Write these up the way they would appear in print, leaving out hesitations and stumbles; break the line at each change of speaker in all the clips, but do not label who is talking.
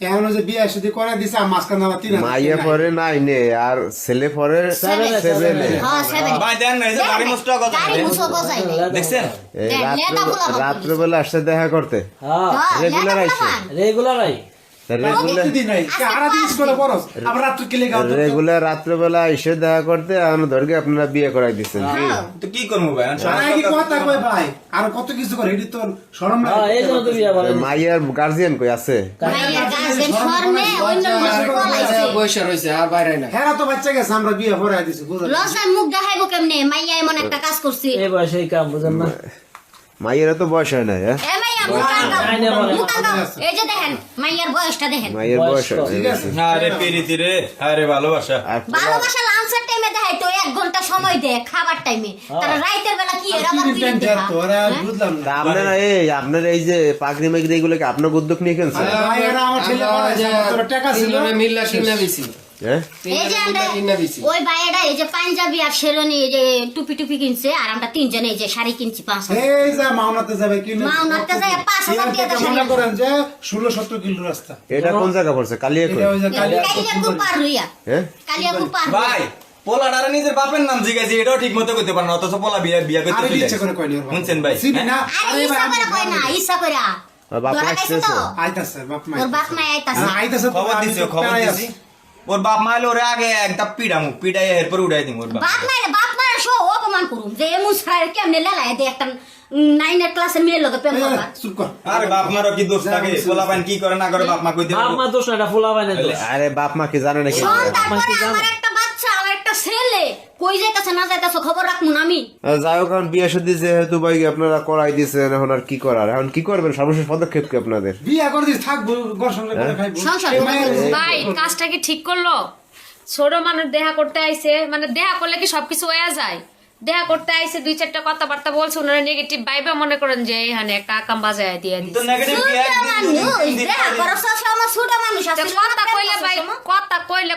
এখন যে বিয়ে শাদী করে দিছে আর মাঝখানে আবার 3,000
মাইয়া পরে 9 আর ছেলে পরে 7
হ্যাঁ 7
ভাই দেন না এই যে গাড়ি মুস্তা কথা
গাড়ি মুছো বসাই নাই
দেখছেন
রাত্রেবেলা আসছে দেখা করতে
হ্যাঁ
রেগুলার আইছে
রেগুলার
প্রতিদিন নাই সারা দিন করে বরস আবার রাত্রে কেলে গাও
রেগুলার রাত্রেবেলা এসে দেখা করতে এখন ধরকে আপনারা বিয়ে করাই দিচ্ছেন
তো কি করবো ভাই
কি কথা কই ভাই আর কত কিছু করে এডি তোর শরম না
এই জন্য তো বিয়া বলে
মাইয়ার গার্জিয়ান কই আছে
মাইয়ার গার্জেন শর্মে অন্য মানুষ বলাইছে
বৈশা রইছে আর বাইরে না
হেরা তো বাচ্চা গেছে আমরা বিয়ে করাই দিছি বুঝা
লজ্জায় মুখ দেখাইবো কেমনে মাইয়া এমন একটা কাজ করছে
এই বয়সে এই কাম বুঝেন না
মাইয়ের তো বয়স হয় না
এ মাইয়া মুকাঙ্গাও এই যে দেখেন মাইয়ার বয়সটা দেখেন
মাইয়ের বয়স
ঠিক আছে
আরে প্রীতি রে আরে ভালোবাসা
ভালোবাসা লাঞ্চের টাইমে দেখাই তো 1 ঘন্টা সময় দে খাবার টাইমে তারা রাতের বেলা কি এর আবার কি দেখা
তোরা বুঝলাম না
আপনারা আপনার এই যে পাগড়ি মাগড়ি এগুলোকে আপনার উদ্যোগ নিয়ে কেনছে
ভাই এরা আমার ছেলে পড়াইছে তোর টাকা ছিল
মিল্লা কিনা দিছি
হ্যাঁ
এই যে আমরা ওই ভাইয়াটা এই যে পাঞ্জাবি আর শেরওয়ানি এই যে টুপি টুপি কিনছে আর আমরা তিনজনে এই যে শাড়ি কিনছি 5,000
এই যে মাওনাতে যাবে কি
মাওনাতে যায় 5,000 টাকা
মনে
শাড়ি
করেন যে 16-17 কিলো রাস্তা
এটা কোন জায়গা পড়ছে কালিয়াকৈর
এটা ওই যে কালিয়া
কালিয়াকুর পার হইয়া
হ্যাঁ
কালিয়াকুর পার
ভাই পোলাডারে নিজের বাপের নাম জিজ্ঞাসি এটাও ঠিক মতো করতে পারে না অথচ পোলা বিয়া করতে
আরে
চলে
ইচ্ছা করে কইনি
শুনছেন ভাই
সিবি না
আরে ইচ্ছা করে কই না ইচ্ছা করে
বাপ
তোরা
আসতেছে।
খাইছো তো
আইতাছে বাপ মা
ওর বাপ মা আইতাছে
আইতাছে
খবর দিছি ওর বাপ মা ওরে আগে একটা পিড়াই এরপর উড়াই দিম ওর বাপ
বাপ মা শো অপমান করুম যে এমন স্যার কেমনে লেলায় দে একটা 9 ক্লাসের মেয়ের লগে প্রেম করবা
চুপ কর
আরে বাপ মারও কি দোষ থাকে পোলা পান কি করে না করে বাপ মা কই দেব
বাপ মা দোষ না এটা ফুলা বাইনে দোষ
আরে বাপ মা কি জানে নাকি
তারপরে আমার একটা বাচ্চা আমার একটা ছেলে কই যাইতাছে না যাইতাছে খবর রাখমু না আমি
যাই হোক এখন বিয়ে শাদী যেহেতু ভাই আপনারা করাই দিয়েছেন এখন আর কি করার এখন কি করবেন সর্বশেষ পদক্ষেপ কি আপনাদের
বিয়া করে দিস থাকবো ঘর সংসার করে খাইবো
সংসার
ভাই কাজটা কি ঠিক করলো ছোট মানুষ দেখা করতে আইছে মানে দেখা করলে কি সবকিছু হয়ে যায় দেখা করতে আইছে 2-4টা কথাবার্তা বলছে ওনারা নেগেটিভ ভাইবে মনে করেন যে এখানে একটা আকাম বাজায় দিয়ে
তো
দিচ্ছে
নেগেটিভ বিয়া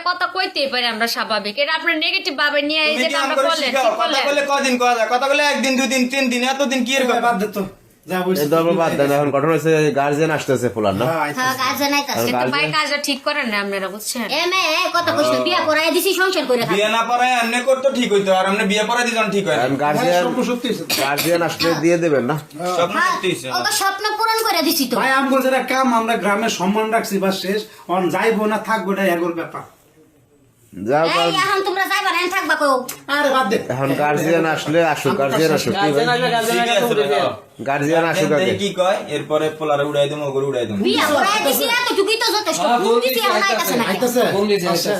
কথা কইতেই পারে আমরা স্বাভাবিক এটা আপনার নেগেটিভ ভাবে নিয়ে এই যে আমরা বললেন
কথা বলে কদিন কয়া যায় কথা বলে একদিন 2 দিন 3 দিন এতদিন কি এর
বাদ দে তো যা বলছিস
এই ধর্ম বাদ দেন এখন ঘটনা হচ্ছে গার্জিয়ান আসতেছে ফুলার না
হ্যাঁ কাজ জানাইতাছে
কিন্তু ভাই কাজটা ঠিক করেন না আপনারা বুঝছেন
এমে কত কইছ বিয়া করাই দিছি সংসার করে
বিয়ে না পড়ায় এমনি করতে ঠিক হইতো আর এমনি বিয়ে পড়াই দিজন ঠিক হয় না
এখন গার্জিয়ান
স্বপ্ন সত্যি হয়েছে তো।
গার্জিয়ান আসলে দিয়ে দেবেন না
স্বপ্ন সত্যি হইছে
ওকে স্বপ্ন পূরণ করে দিছি তো
ভাই আমগো যেটা কাম আমরা গ্রামে সম্মান রাখছি বা শেষ অন যাইবো না থাকবো এটা এগোর ব্যাপার
যাও
এই এখন তোমরা যাইবা না থাকবা কও
আরে বাদ দে
এখন গার্জিয়ান আসলে আসুক গার্জিয়ান আসুক কি ভাই
ঠিক আছে ভাই, হ্যাঁ।
গার্জিয়ান আসুক আগে
দেখি কি কয় এরপরে পোলারে উড়াই দেবো ওগরে উড়াই দেবো
বিয়া করাই দিছি না তো টুকুই তো যথেষ্ট কোন দিছি আমার আইতাছে না
আইতাছে
কোন দিছে
আচ্ছা।